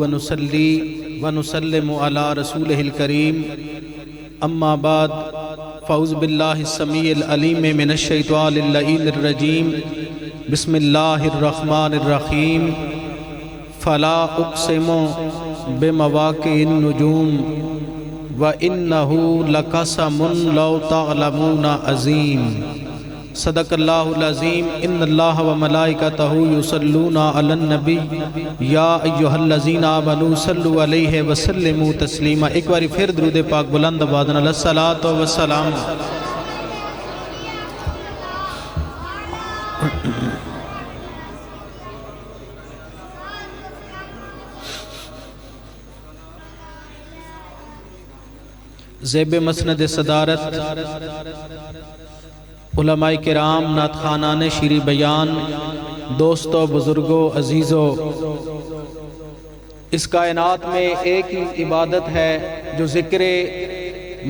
ونصلي ونسلم على رسوله الكريم اما بعد فاعوذ بالله السميع العليم من الشيطان اللعين الرجيم بسم الله الرحمن الرحيم فلا اقسم بمواقع النجوم وانه لقسم لو تعلمون عظيم صدق اللہ العظیم ان اللہ و ملائکتہ یصلون علی النبی یا ایہا الذین آمنوا صلوا علیہ وسلموا تسلیما۔ ایک باری پھر درود پاک بلند آواز علی الصلاۃ والسلام۔ زیب مسند صدارت علماء کرام، نعت خوانان شیریں بیان، دوستو، بزرگو، عزیزو، اس کائنات میں ایک ہی عبادت ہے جو ذکر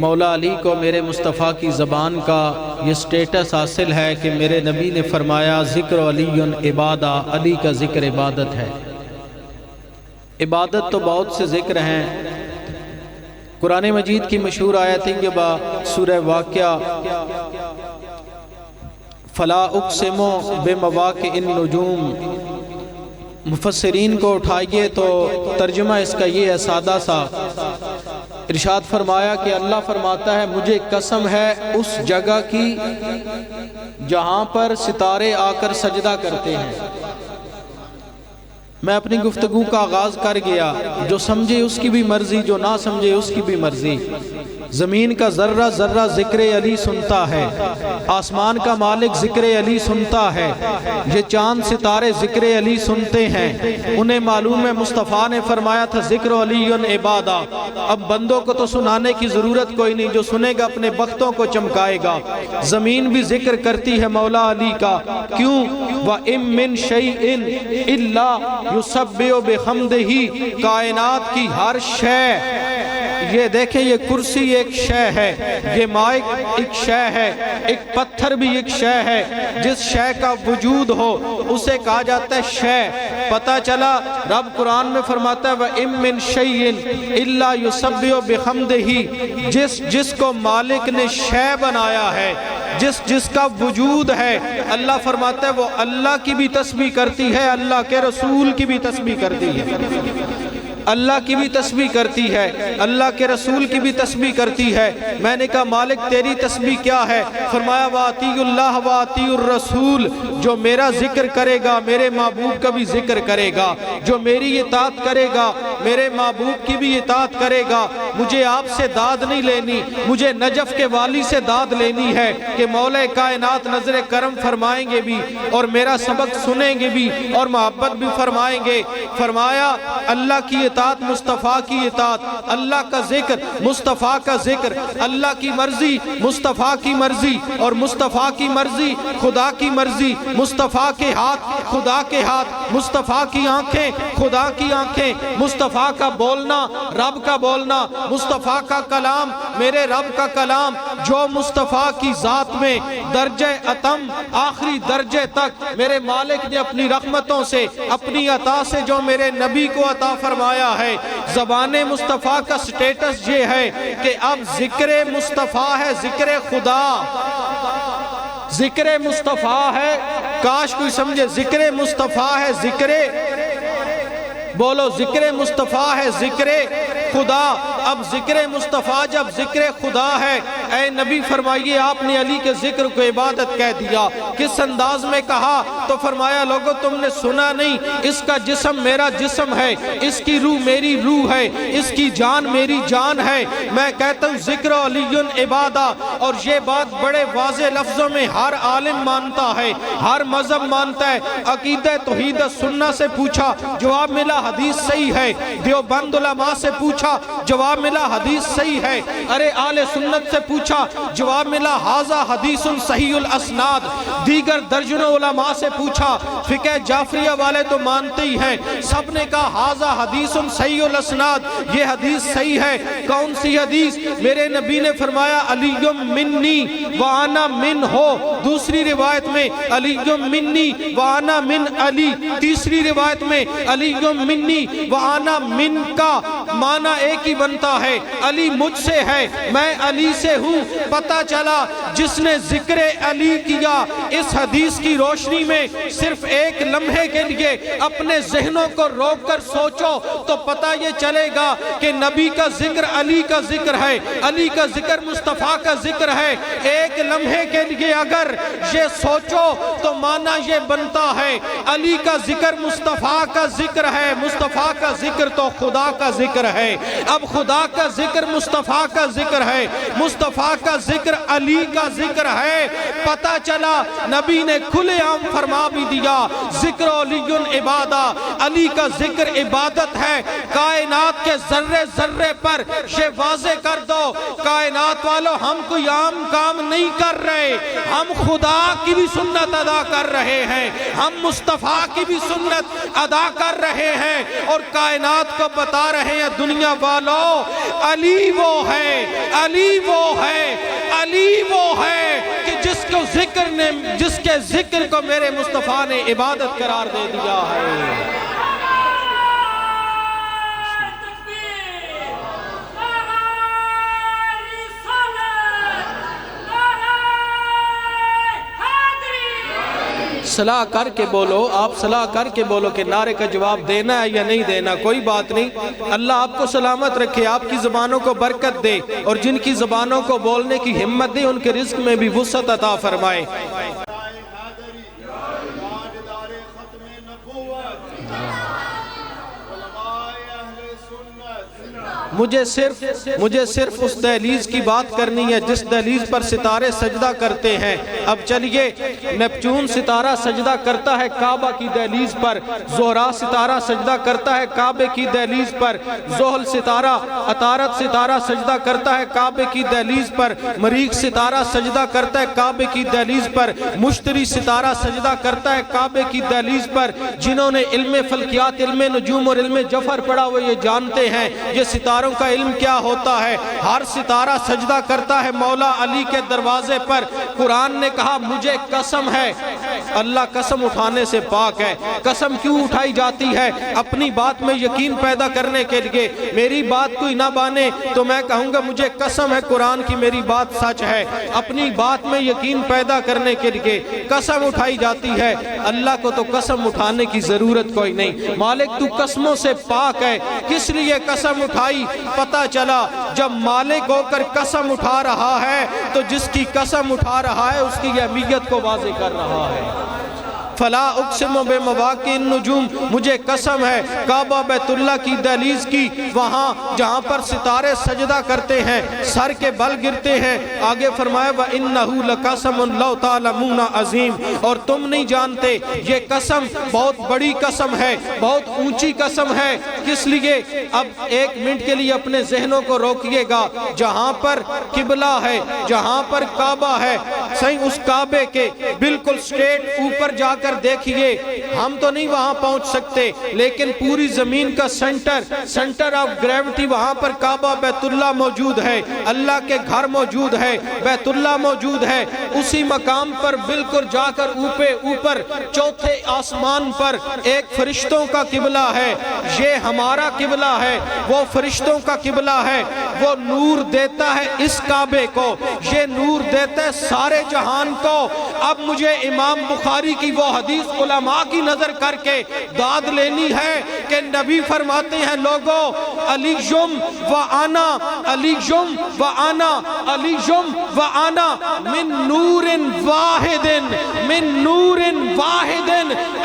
مولا علی کو میرے مصطفیٰ کی زبان کا یہ سٹیٹس حاصل ہے کہ میرے نبی نے فرمایا ذکر علی عبادہ، علی کا ذکر عبادت ہے۔ عبادت تو بہت سے ذکر ہیں۔ قرآن مجید کی مشہور آیت ہے کہ سورہ واقعہ فلا اقسم بمواقع النجوم، مفسرین کو اٹھائیے تو ترجمہ اس کا یہ ہے سادہ سا۔ ارشاد فرمایا کہ اللہ فرماتا ہے مجھے قسم ہے اس جگہ کی جہاں پر ستارے آ کر سجدہ کرتے ہیں۔ میں اپنی گفتگو کا آغاز کر گیا، جو سمجھے اس کی بھی مرضی، جو نہ سمجھے اس کی بھی مرضی۔ زمین کا ذرہ ذرہ ذکر علی سنتا ہے، آسمان کا مالک ذکر علی سنتا ہے، یہ چاند ستارے ذکر علی سنتے ہیں۔ انہیں معلوم ہے مصطفیٰ نے فرمایا تھا ذکر علی عبادہ۔ اب بندوں کو تو سنانے کی ضرورت کوئی نہیں، جو سنے گا اپنے بختوں کو چمکائے گا۔ زمین بھی ذکر کرتی ہے مولا علی کا، کیوں؟ وَإِن مِّن شَيْءٍ إِلَّا يُسَبِّحُ بِحَمْدِهِ، کائنات کی ہر شے، یہ دیکھیں یہ کرسی ایک شے ہے، یہ مائک ایک شے ہے، ایک پتھر بھی ایک شے ہے۔ جس شے کا وجود ہو اسے کہا جاتا ہے شے۔ پتہ چلا رب قرآن میں فرماتا ہے وَإِن مِّن شَيْءٍ إِلَّا يُسَبِّحُ بِحَمْدِهِ، جس کو مالک نے شے بنایا ہے، جس کا وجود ہے، اللہ فرماتا ہے وہ اللہ کی بھی تسبیح کرتی ہے، اللہ کے رسول کی بھی تسبیح کرتی ہے، اللہ کی بھی تسبیح کرتی ہے، اللہ کے رسول کی بھی تسبیح کرتی ہے۔ میں نے کہا مالک تیری تسبیح کیا ہے؟ فرمایا وَأَطِیعُوا اللَّهَ وَأَطِیعُوا الرَّسُولَ، جو میرا ذکر کرے گا میرے محبوب کا بھی ذکر کرے گا، جو میری اطاعت کرے گا میرے محبوب کی بھی اطاعت کرے گا۔ مجھے آپ سے داد نہیں لینی، مجھے نجف کے والی سے داد لینی ہے کہ مولا کائنات نظر کرم فرمائیں گے بھی اور میرا سبق سنیں گے بھی اور محبت بھی فرمائیں گے۔ فرمایا اللہ کی اطاعت، مصطفیٰ کی اطاعت، اللہ کا ذکر، مصطفیٰ کا ذکر، اللہ کی مرضی، مصطفیٰ کی مرضی، اور مصطفیٰ کی مرضی خدا کی مرضی، مصطفیٰ کے ہاتھ خدا کے ہاتھ، مصطفیٰ کی آنکھیں خدا کی آنکھیں، مصطفیٰ کا بولنا رب کا بولنا، مصطفیٰ کا کلام میرے رب کا کلام۔ جو مصطفیٰ کی ذات میں درجہ اتم آخری درجے تک میرے مالک نے اپنی رحمتوں سے اپنی عطا سے جو میرے نبی کو عطا فرمایا ہے، زبان مصطفیٰ کا سٹیٹس یہ ہے کہ اب ذکر مصطفیٰ ہے، ذکر خدا، ذکر مصطفیٰ ہے۔ کاش کوئی سمجھے ذکر مصطفیٰ ہے، ذکر بولو، ذکر مصطفیٰ ہے ذکر خدا۔ اب ذکر مصطفیٰ جب ذکر خدا ہے، اے نبی فرمائیے آپ نے علی کے ذکر کو عبادت کہہ دیا۔ کس انداز میں کہا؟ تو فرمایا لوگو تم نے سنا نہیں، اس کا جسم میرا جسم ہے، اس کی روح میری روح ہے، اس کی جان میری جان ہے۔ میں کہتا ہوں ذکر علی عبادہ، اور یہ بات بڑے واضح لفظوں میں ہر عالم مانتا ہے، ہر مذہب مانتا ہے۔ عقیدہ توحید سنہ سے پوچھا، جواب ملا حدیث صحیح ہے۔ دیوبند علماء سے پوچھا، جواب ملا حدیث صحیح ہے۔ ارے اہل سنت سے پوچھا، جواب ملا ھذا حدیث صحیح الاسناد۔ دیگر درجنوں علماء سے پوچھا، فقہ جعفریہ والے تو مانتے ہی ہیں، سب نے کہا ھذا حدیث صحیح الاسناد، یہ حدیث صحیح ہے۔ کون سی حدیث؟ میرے نبی نے فرمایا علی منی وانا من ہو، دوسری روایت میں علی منی وانا من علی، تیسری روایت میں علی منی وانا من کا معنی ایک ہی بنتا ہے، علی مجھ سے ہے، میں علی سے ہوں۔ پتہ چلا جس نے ذکر علی کیا اس حدیث کی روشنی میں صرف ایک لمحے کے لیے اپنے ذہنوں کو روک کر سوچو تو پتہ یہ چلے گا کہ نبی کا ذکر علی کا ذکر ہے، علی کا ذکر مصطفیٰ کا ذکر ہے۔ ایک لمحے کے لیے اگر یہ سوچو تو معنی یہ بنتا ہے علی کا ذکر مصطفیٰ کا ذکر ہے، مصطفیٰ کا ذکر تو خدا کا ذکر ہے۔ اب خدا کا ذکر مصطفیٰ کا ذکر ہے، مصطفیٰ کا ذکر علی کا ذکر ہے۔ پتہ چلا نبی نے کھلے عام فرما بھی دیا ذکر علی عبادہ، علی کا ذکر عبادت ہے۔ کائنات کے ذرے ذرے پر یہ واضح کر دو کائنات والو، ہم کوئی عام کام نہیں کر رہے، ہم خدا کی بھی سنت ادا کر رہے ہیں، ہم مصطفیٰ کی بھی سنت ادا کر رہے ہیں، اور کائنات کو بتا رہے ہیں دنیا والو علی وہ ہے، علی وہ ہے، علی وہ ہے کہ جس کے ذکر کو میرے مصطفیٰ نے عبادت قرار دے دیا ہے۔ صلاح کر کے بولو، آپ صلاح کر کے بولو کہ نعرے کا جواب دینا ہے یا نہیں دینا، کوئی بات نہیں۔ اللہ آپ کو سلامت رکھے، آپ کی زبانوں کو برکت دے، اور جن کی زبانوں کو بولنے کی ہمت دے ان کے رزق میں بھی وسعت عطا فرمائے۔ مجھے صرف اس دہلیز کی بات کرنی ہے جس دہلیز پر ستارے سجدہ کرتے ہیں۔ اب چلیے، نیپچون ستارہ سجدہ کرتا ہے کعبہ کی دہلیز پر، زہرا ستارہ سجدہ کرتا ہے کعبے کی دہلیز پر، زحل ستارہ، عطارد ستارہ سجدہ کرتا ہے کعبے کی دہلیز پر، مریخ ستارہ سجدہ کرتا ہے کعبے کی دہلیز پر، مشتری ستارہ سجدہ کرتا ہے کعبے کی دہلیز پر۔ جنہوں نے علم فلکیات، علم نجوم اور علم جفر پڑھا وہ یہ جانتے ہیں یہ ستاروں کا علم کیا ہوتا ہے۔ ہر ستارہ سجدہ کرتا ہے مولا علی کے دروازے پر۔ قرآن نے کہا مجھے قسم ہے، اللہ قسم اٹھانے سے پاک ہے۔ قسم کیوں اٹھائی جاتی ہے؟ اپنی بات میں یقین پیدا کرنے کے لیے۔ میری بات کوئی نہ مانے تو میں کہوں گا مجھے قسم ہے قرآن کی میری بات سچ ہے۔ اپنی بات میں یقین پیدا کرنے کے لیے قسم اٹھائی جاتی ہے۔ اللہ کو تو قسم اٹھانے کی ضرورت کوئی نہیں، مالک تو قسموں سے پاک ہے۔ کس لیے قسم اٹھائی؟ پتہ چلا جب مالک ہو کر قسم اٹھا رہا ہے تو جس کی قسم اٹھا رہا ہے اس کی اہمیت کو واضح کر رہا ہے۔ فلا اقسم بمواقع النجوم، مجھے قسم ہے کعبہ بیت اللہ کی دہلیز کی، وہاں جہاں پر ستارے سجدہ کرتے ہیں، سر کے بل گرتے ہیں۔ آگے فرمایا وَإِنَّهُ لَقَسَمٌ لَوْ تَعْلَمُونَ عَظِيمٌ، اور تم نہیں جانتے یہ قسم بہت بڑی قسم ہے، بہت اونچی قسم ہے۔ کس لیے؟ اب ایک منٹ کے لیے اپنے ذہنوں کو روکیے گا، جہاں پر قبلہ ہے، جہاں پر کعبہ ہے، صحیح اس کعبے کے بالکل سٹریٹ اوپر جا کر دیکھئے، ہم تو نہیں وہاں پہنچ سکتے لیکن پوری زمین کا سنٹر آف گریوٹی وہاں پر کعبہ بیت اللہ موجود ہے، اللہ کے گھر موجود ہے، بیت اللہ موجود ہے۔ اسی مقام پر بالکل جا کر اوپر چوتھے آسمان پر ایک فرشتوں کا قبلہ ہے، یہ ہمارا قبلہ ہے، وہ فرشتوں کا قبلہ ہے۔ وہ نور دیتا ہے اس کعبے کو، یہ نور دیتا ہے سارے جہان کو۔ اب مجھے امام بخاری کی وہ حدیث علماء کی نظر کر کے داد لینی ہے کہ نبی فرماتے ہیں لوگو علیہم و آنا، علیہم و آنا، علیہم و آنا من نور واحد، من نور واحد،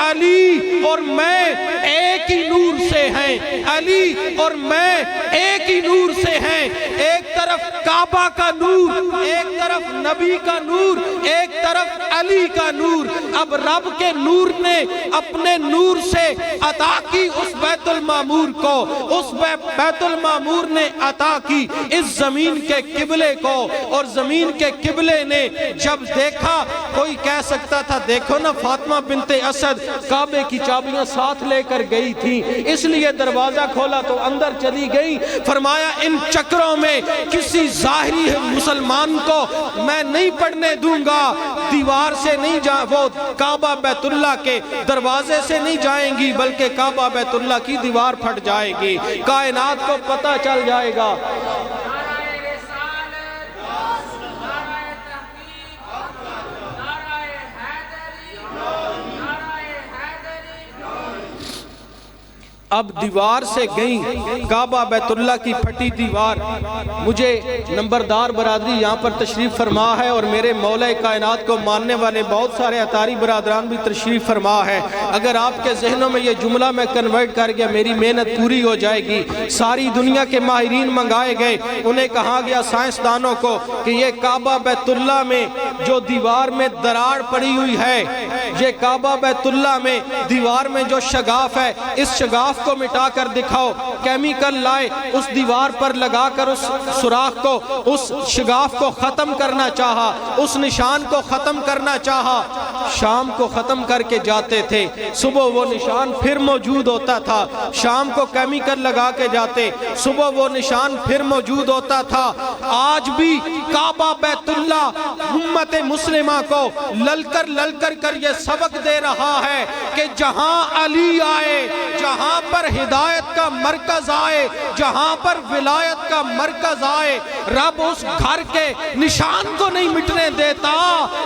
علی اور میں ایک ہی نور سے ہیں، علی اور میں ایک ہی نور سے ہیں۔ ایک طرف کعبہ کا نور، ایک طرف نبی کا نور، ایک طرف علی کا نور۔ اب رب کے نور نے اپنے نور سے عطا کی اس بیت المعمور کو، اس بیت المعمور نے عطا کی اس زمین کے قبلے کو، اور زمین کے قبلے نے جب دیکھا، کوئی کہہ سکتا تھا دیکھو نا فاطمہ بنت اسد کعبے کی چابیاں ساتھ لے کر گئی تھی اس لیے دروازہ کھولا تو اندر چلی گئی۔ فرمایا ان چکروں میں کسی ظاہری مسلمان کو میں نہیں پڑھنے دوں گا، دیوار سے نہیں وہ کعبہ بیت اللہ کے دروازے سے نہیں جائیں گی بلکہ کعبہ بیت اللہ کی دیوار پھٹ جائے گی، کائنات کو پتہ چل جائے گا۔ اب دیوار سے گئیں، کعبہ بیت اللہ کی پھٹی دیوار۔ مجھے نمبردار برادری یہاں پر تشریف فرما ہے اور میرے مولا کائنات کو ماننے والے بہت سارے اتاری برادران بھی تشریف فرما ہے۔ اگر آپ کے ذہنوں میں یہ جملہ میں کنورٹ کر گیا میری محنت پوری ہو جائے گی۔ ساری دنیا کے ماہرین منگائے گئے، انہیں کہا گیا سائنسدانوں کو کہ یہ کعبہ بیت اللہ میں جو دیوار میں دراڑ پڑی ہوئی ہے، یہ کعبہ بیت اللہ میں دیوار میں جو شگاف ہے، اس شگاف کو مٹا کر دکھاؤ۔ کیمیکل لائے، اس دیوار پر لگا کر اس سوراخ کو، اس شگاف کو ختم کرنا چاہا، اس نشان کو ختم کرنا چاہا۔ شام کو ختم کر کے جاتے تھے، صبح وہ نشان پھر موجود ہوتا تھا۔ شام کو کیمیکل لگا کے جاتے، صبح وہ نشان پھر موجود ہوتا تھا۔ آج بھی کعبہ بیت اللہ امت مسلمہ کو لل کر یہ سبق دے رہا ہے کہ جہاں علی آئے، جہاں پر ہدایت کا مرکز آئے، جہاں پر ولایت کا مرکز آئے، رب اس گھر کے نشان کو نہیں مٹنے دیتا،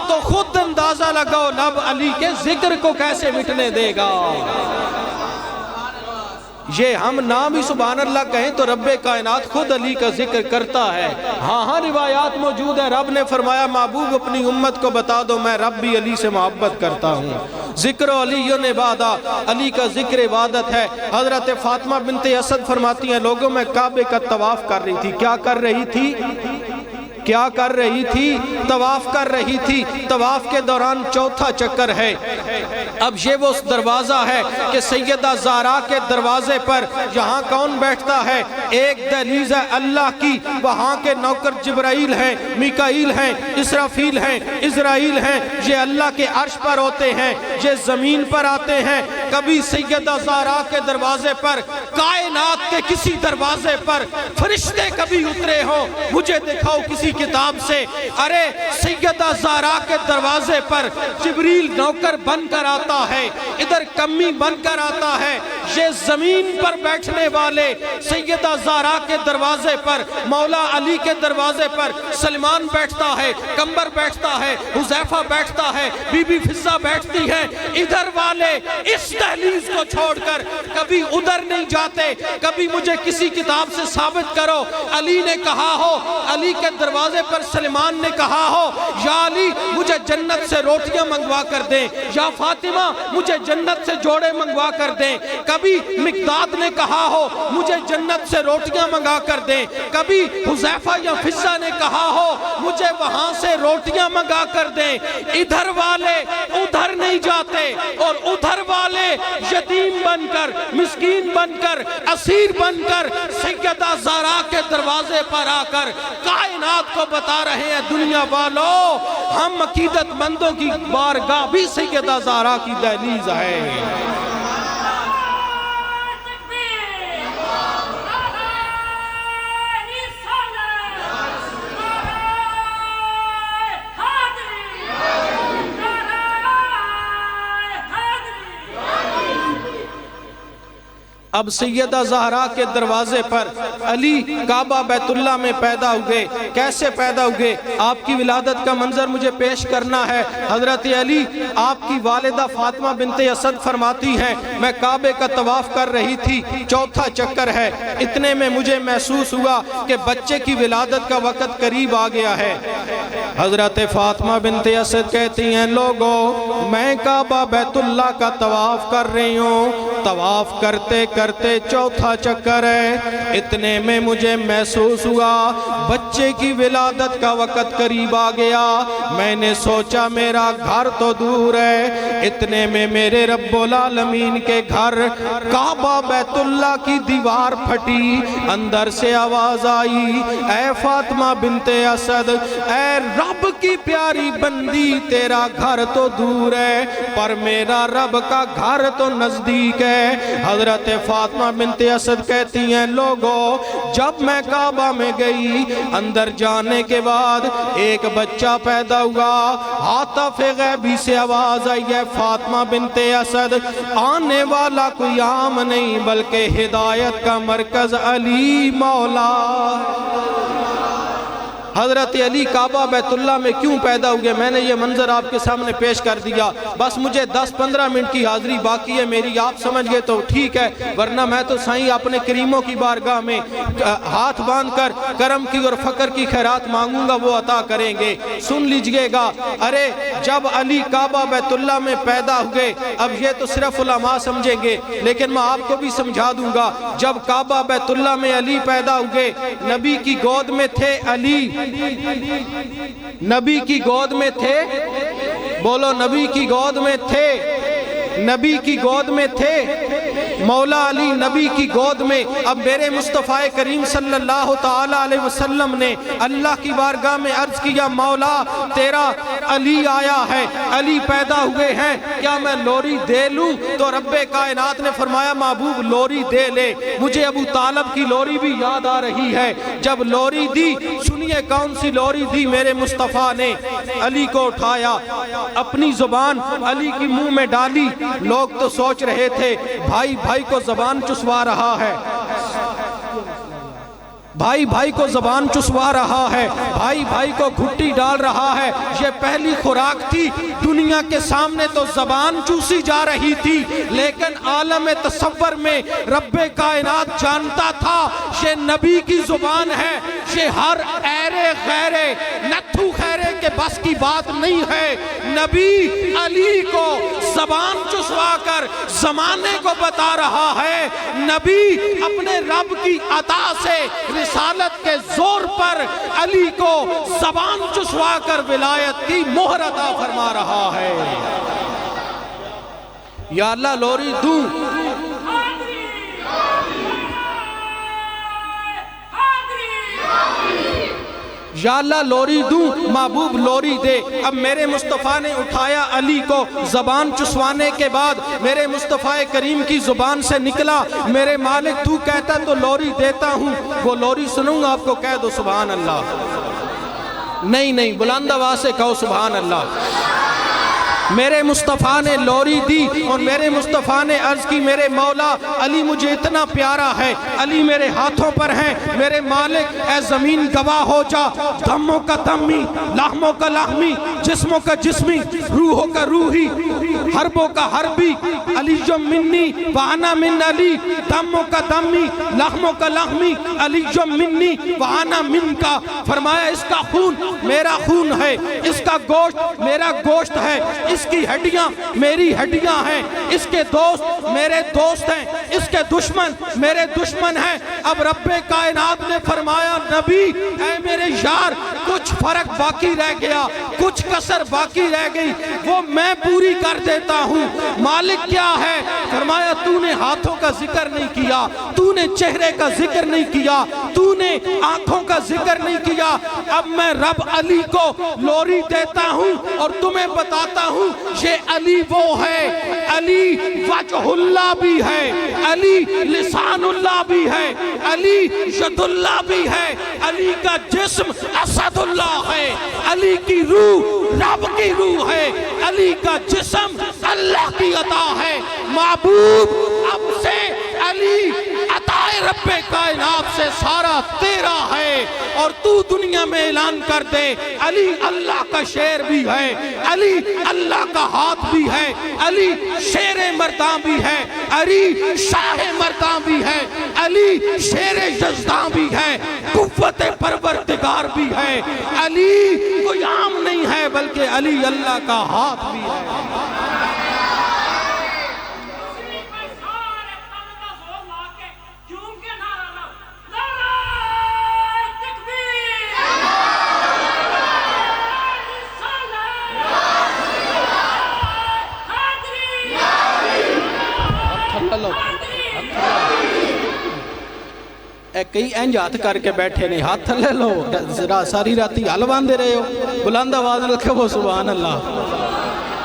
تو خود اندازہ لگاؤ رب علی کے ذکر کو کیسے مٹنے دے گا۔ یہ ہم نام ہی سبحان اللہ کہیں تو رب کائنات خود علی کا ذکر کرتا ہے۔ ہاں روایات موجود ہے، رب نے فرمایا محبوب اپنی امت کو بتا دو میں رب بھی علی سے محبت کرتا ہوں۔ ذکر علی عبادت، علی کا ذکر عبادت ہے۔ حضرت فاطمہ بنت اسد فرماتی ہیں لوگوں میں کعبے کا طواف کر رہی تھی۔ کیا کر رہی تھی؟ کیا کر رہی تھی؟ طواف کر رہی تھی۔ طواف کے دوران چوتھا چکر ہے۔ اب یہ وہ دروازہ ہے کہ سیدہ زہرا کے دروازے پر یہاں کون بیٹھتا ہے؟ ایک دہلیز ہے اللہ کی، وہاں کے نوکر جبرائیل ہیں، میکائیل ہیں، اسرافیل ہیں، اسرائیل ہیں۔ یہ اللہ کے عرش پر ہوتے ہیں، یہ زمین پر آتے ہیں۔ کبھی سیدہ زہرا کے دروازے پر، کائنات کے کسی دروازے پر فرشتے کبھی اترے ہوں؟ مجھے دکھاؤ کسی کتاب سے۔ ارے سیدہ زہرا کے دروازے پر جبریل نوکر بن کر آتا ہے، ادھر کمی بن کر آتا ہے۔ یہ زمین پر بیٹھنے والے سیدہ زہرا کے دروازے پر، مولا علی کے دروازے پر سلمان بیٹھتا ہے، کمبر بیٹھتا ہے، حذیفہ بیٹھتا ہے، بی بی فضہ بیٹھتی ہے۔ ادھر والے اس دہلیز کو چھوڑ کر کبھی ادھر نہیں جاتے۔ کبھی مجھے کسی کتاب سے ثابت کرو علی نے کہا ہو، علی کے دروازے پر سلمان نے کہا ہو یا علی مجھے جنت سے روٹیاں منگوا کر دیں، یا فاطمہ مجھے جنت سے جوڑے منگوا کر دیں۔ کبھی مقداد نے کہا ہو مجھے جنت سے روٹیاں منگا کر دیں۔ کبھی حذیفہ یا فضہ نے کہا ہو مجھے وہاں سے روٹیاں منگا کر دیں۔ ادھر والے ادھر نہیں جاتے، اور ادھر والے یتیم بن کر، مسکین بن کر، اسیر بن کر سیدہ زہرا کے دروازے پر آ کر کائنات کو بتا رہے ہیں دنیا والو ہم عقیدت مندوں کی بارگاہ بھی سیدہ زہرا کی دہلیز ہے۔ اب سیدہ زہرا کے دروازے پر علی کعبہ بیت اللہ میں پیدا ہوئے۔ کیسے پیدا ہوئے؟ آپ کی ولادت کا منظر مجھے پیش کرنا ہے۔ حضرت علی آپ کی والدہ فاطمہ بنت اسد فرماتی ہیں میں کعبے کا طواف کر رہی تھی، چوتھا چکر ہے، اتنے میں مجھے محسوس ہوا کہ بچے کی ولادت کا وقت قریب آ گیا ہے۔ حضرت فاطمہ بنت اسد کہتی ہیں لوگوں میں کعبہ بیت اللہ کا طواف کر رہی ہوں، طواف کرتے کرتے چوتھا چکر ہے، اتنے میں مجھے محسوس ہوا بچے کی ولادت کا وقت قریب آ گیا۔ میں نے سوچا میرا گھر تو دور ہے، اتنے میں میرے رب العالمین کے گھر کعبہ بیت اللہ کی دیوار پھٹی، اندر سے آواز آئی، اے فاطمہ بنت اسد، اے رب کی پیاری بندی، تیرا گھر تو دور ہے پر میرا رب کا گھر تو نزدیک ہے۔ حضرت فاطمہ بنت اسد کہتی ہیں لوگوں، جب میں کعبہ میں گئی، اندر جانے کے بعد ایک بچہ پیدا ہوا، عاطف غیبی سے آواز آئی ہے فاطمہ بنت اسد، آنے والا کوئی عام نہیں بلکہ ہدایت کا مرکز علی مولا۔ حضرت علی کعبہ بیت اللہ میں کیوں پیدا ہوئے، میں نے یہ منظر آپ کے سامنے پیش کر دیا۔ بس مجھے 10-15 منٹ کی حاضری باقی ہے میری، آپ سمجھ گئے تو ٹھیک ہے، ورنہ میں تو سائیں اپنے کریموں کی بارگاہ میں ہاتھ باندھ کر کرم کی اور فقر کی خیرات مانگوں گا، وہ عطا کریں گے۔ سن لیجئے گا، ارے جب علی کعبہ بیت اللہ میں پیدا ہوئے، اب یہ تو صرف علماء سمجھیں گے لیکن میں آپ کو بھی سمجھا دوں گا، جب کعبہ بیت اللہ میں علی پیدا ہوئے، نبی کی گود میں تھے علی، نبی کی گود میں تھے، بولو نبی کی گود میں تھے، نبی کی گود میں تھے مولا علی، نبی کی گود میں۔ اب میرے مصطفیٰ کریم صلی اللہ تعالی علیہ وسلم نے اللہ کی بارگاہ میں عرض کیا، مولا تیرا علی آیا ہے، علی پیدا ہوئے ہیں، کیا میں لوری دے لوں؟ تو رب کائنات نے فرمایا محبوب لوری دے لے۔ مجھے ابو طالب کی لوری بھی یاد آ رہی ہے، جب لوری دی، سنیے کون سی لوری دی میرے مصطفیٰ نے، علی کو اٹھایا، اپنی زبان علی کی منہ میں ڈالی، لوگ تو سوچ رہے تھے بھائی بھائی کو زبان چسوا رہا ہے، بھائی بھائی کو زبان چسوا رہا ہے، بھائی بھائی کو گھٹی ڈال رہا ہے۔ یہ پہلی خوراک تھی، دنیا کے سامنے تو زبان چوسی جا رہی تھی، لیکن عالم تصور میں رب کائنات جانتا تھا یہ نبی کی زبان ہے، یہ ہر ایرے غیرے نتھو خیرے کے بس کی بات نہیں ہے۔ نبی علی کو زبان چسوا کر زمانے کو بتا رہا ہے، نبی اپنے رب کی عطا سے رسالت کے زور پر علی کو زبان چسوا کر ولایت کی مہر عطا فرما رہا ہے۔ یا اللہ لوری دوں، یا اللہ لوری دوں، محبوب لوری دے۔ اب میرے مصطفیٰ نے اٹھایا علی کو، زبان چسوانے کے بعد میرے مصطفیٰ کریم کی زبان سے نکلا، میرے مالک تو کہتا تو لوری دیتا ہوں۔ وہ لوری سنوں گا آپ کو، کہہ دو سبحان اللہ، نہیں بلند آواز سے کہو سبحان اللہ۔ میرے مصطفیٰ نے لوری دی اور میرے مصطفیٰ نے عرض کی میرے مولا علی مجھے اتنا پیارا ہے، علی میرے ہاتھوں پر ہیں، میرے مالک اے زمین گواہ ہو جا، دموں کا دمی، لحموں کا لحمی، جسموں کا جسمی، روحوں کا روحی، حربوں کا حربی، علی جو منی وانا من علی، دموں کا دمی، لحموں کا لحمی، علی جو منی وانا من کا۔ فرمایا اس کا خون میرا خون ہے، اس کا گوشت میرا گوشت ہے، اس کی ہڈیاں میری ہڈیاں ہیں، اس کے دوست میرے دوست ہیں، اس کے دشمن میرے دشمن ہیں۔ اب رب کائنات نے فرمایا نبی اے میرے یار، کچھ فرق باقی رہ گیا، کچھ کسر باقی رہ گئی، وہ میں پوری کر دیتا ہوں۔ مالک کیا ہے؟ فرمایا تو نے ہاتھوں کا ذکر نہیں کیا، تو نے چہرے کا ذکر نہیں کیا، تو نے آنکھوں کا ذکر نہیں کیا۔ اب میں رب علی کو لوری دیتا ہوں اور تمہیں بتاتا ہوں یہ علی وہ ہے، علی وجہ اللہ بھی ہے، علی لسان اللہ بھی ہے، علی ید اللہ بھی ہے، علی کا جسم اسد اللہ ہے، علی کی روح رب کی روح ہے، علی کا جسم اللہ کی عطا ہے۔ معبود اب سے علی عطا رب کائنات سے سارا تیرا ہے، اور تو دنیا میں اعلان کر دے علی اللہ کا شیر بھی ہے، علی اللہ کا ہاتھ بھی ہے، علی شیر مرداں بھی ہے، علی شاہ مرداں بھی ہے، علی شیر یزداں بھی ہے، قوت پروردگار بھی ہے، علی کوئی عام نہیں ہے بلکہ علی اللہ کا ہاتھ بھی ہے۔ کئی انج ہاتھ کر کے بیٹھے نہیں، ہاتھ لے لو، ساری راتی حل باندھے رہے ہو، بلند آواز نہ رکھو وہ سبحان اللہ۔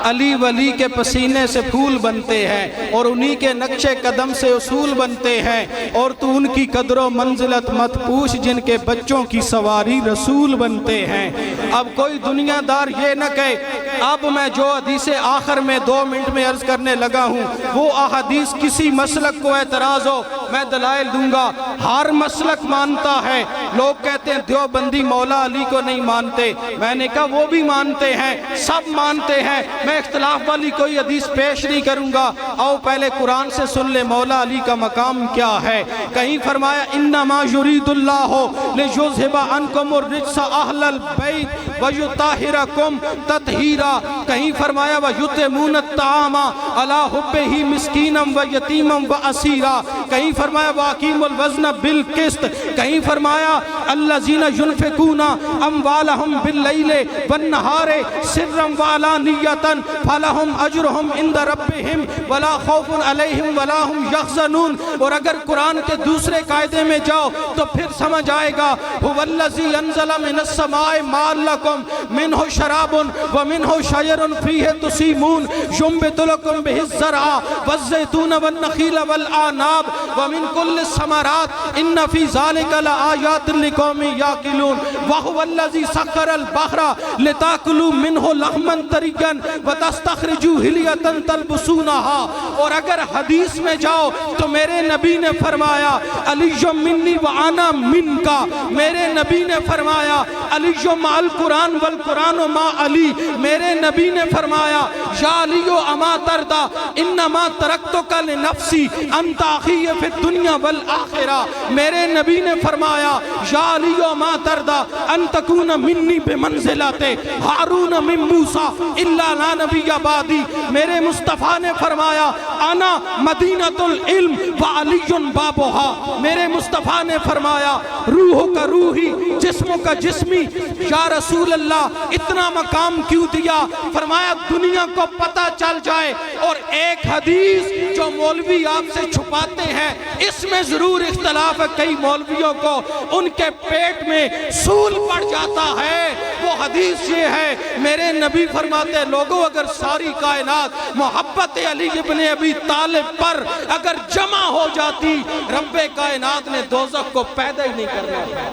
علی ولی کے پسینے سے پھول بنتے ہیں اور انہی کے نقش قدم سے اصول بنتے ہیں، اور تو ان کی قدر و منزلت مت پوچھ جن کے بچوں کی سواری رسول بنتے ہیں۔ اب کوئی دنیا دار یہ نہ کہے، اب میں جو حدیث آخر میں 2 منٹ میں عرض کرنے لگا ہوں وہ احادیث کسی مسلک کو اعتراض ہو، میں دلائل دوں گا۔ ہر مسلک مانتا ہے، لوگ کہتے ہیں دیوبندی مولا علی کو نہیں مانتے، میں نے کہا وہ بھی مانتے ہیں، سب مانتے ہیں، میں اختلاف والی کوئی حدیث پیش نہیں کروں گا۔ آؤ پہلے قرآن سے سن لے مولا علی کا مقام کیا ہے۔ کہیں فرمایا انما یرید اللہ لیذھب عنکم الرجس اہل البیت ویطہرکم تطہیرا، کہیں فرمایا ویطعمون الطعام علی حبہ مسکینا ویتیما واسیرا، کہیں فرمایا واقیموا الوزن بالقسط، کہیں فرمایا الذین ینفقون اموالہم باللیل والنہار سرا وعلانیۃ فلہم اجرہم عند ربہم ولا خوف علیہم ولا ہم یحزنون۔ اور اگر قرآن کے دوسرے قاعدے میں جاؤ تو پھر سمجھ آئے گا هو الذی انزل من السماء ماء لکم منہ شراب ومنہ شجر فیہ تسیمون ینبت لکم بہ الزرع والزیتون والنخیل والاعناب ومن کل الثمرات ان فی ذلک لآیات لقوم یعقلون وهو الذی سخر البحر لتاکلوا منہ لحما طریا وَتَسْتَخْرِجُوا حِلْيَةً تَلْبُسُونَهَا۔ اور اگر حدیث میں جاؤ تو میرے نبی نے فرمایا علی منی وَأَنَا مِنْكَ، میرے نبی نے فرمایا علی مع القرآن والقرآن مع علی، میرے نبی نے فرمایا یا علی اما تردا انما ترکتک لنفسی انت اخی فی الدنیا والآخرہ، میرے نبی نے فرمایا یا علی اما تردا ان تکون منی بمنزلت ہارون من موسیٰ الا لا نبی بعدی، میرے مصطفیٰ نے فرمایا انا مدینۃ العلم وعلی بابھا، میرے مصطفیٰ نے فرمایا روح کا روحی جسم کا جسمی، یا رسول اللہ اتنا مقام کیوں دیا؟ فرمایا دنیا کو پتہ چل جائے، اور ایک حدیث جو مولوی آپ سے چھپاتے ہیں اس میں ضرور اختلاف ہے، کئی مولویوں کو ان کے پیٹ میں سول پڑ جاتا ہے، وہ حدیث یہ ہے میرے نبی فرماتے ہیں لوگوں اگر ساری کائنات محبت علی ابن ابی طالب پر اگر جمع ہو جاتی رب کائنات نے دوزخ کو پیدا ہی نہیں کرنا تھا۔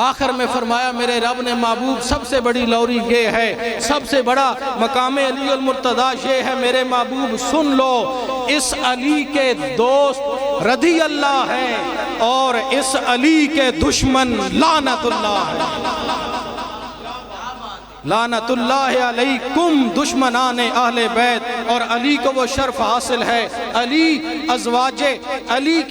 آخر میں فرمایا میرے رب نے محبوب سب سے بڑی لوری یہ ہے، سب سے بڑا مقام علی المرتضیٰ یہ ہے میرے محبوب سن لو، اس علی کے دوست رضی اللہ ہے اور اس علی کے دشمن لعنت اللہ ہے۔ لعنت اللہ علیکم دشمنان اہل بیت، اور علی کو وہ شرف حاصل ہے، علی ازواج علی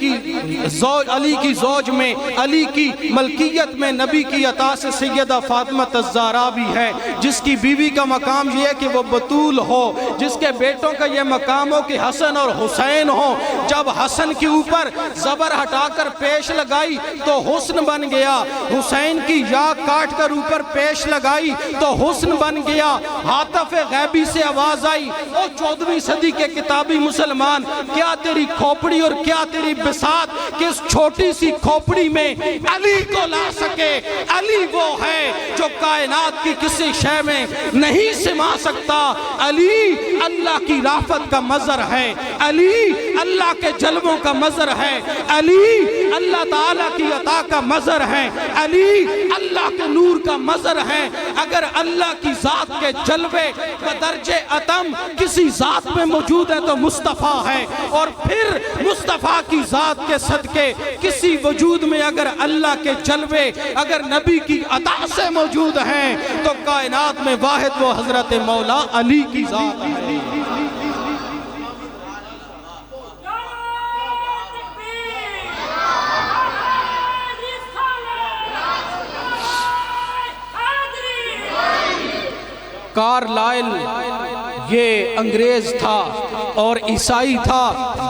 کی زوج میں علی کی ملکیت میں نبی کی عطا سے سیدہ فاطمہ الزہرا بھی ہے، جس کی بیوی کا مقام یہ ہے کہ وہ بطول ہو، جس کے بیٹوں کا یہ مقام ہو کہ حسن اور حسین ہو، جب حسن کے اوپر زبر ہٹا کر پیش لگائی تو حسن بن گیا، حسین کی یا کاٹ کر اوپر پیش لگائی تو حسن بن گیا، عاطف غیبی سے آواز آئی او 14ویں صدی کے کتابی مسلمان، کیا تیری کھوپڑی اور کیا تیری بساط کہ اس چھوٹی سی کھوپڑی میں علی کو لا سکے، علی وہ ہے جو کائنات کی کسی شے میں نہیں سما سکتا، علی اللہ کی رافت کا مظہر ہے، علی اللہ کے جلووں کا مظہر ہے، علی اللہ تعالیٰ کی عطا کا مظہر ہے، علی اللہ کے نور کا مظہر ہے۔ اگر اللہ کی ذات کے جلوے بدرجہ اتم کسی ذات میں موجود ہے تو مصطفیٰ ہے، اور پھر مصطفیٰ کی ذات کے صدقے کسی وجود میں اگر اللہ کے جلوے اگر نبی کی عطا سے موجود ہیں تو کائنات میں واحد وہ حضرت مولا علی کی ذات ہے۔ کارلائل یہ انگریز تھا اور عیسائی تھا،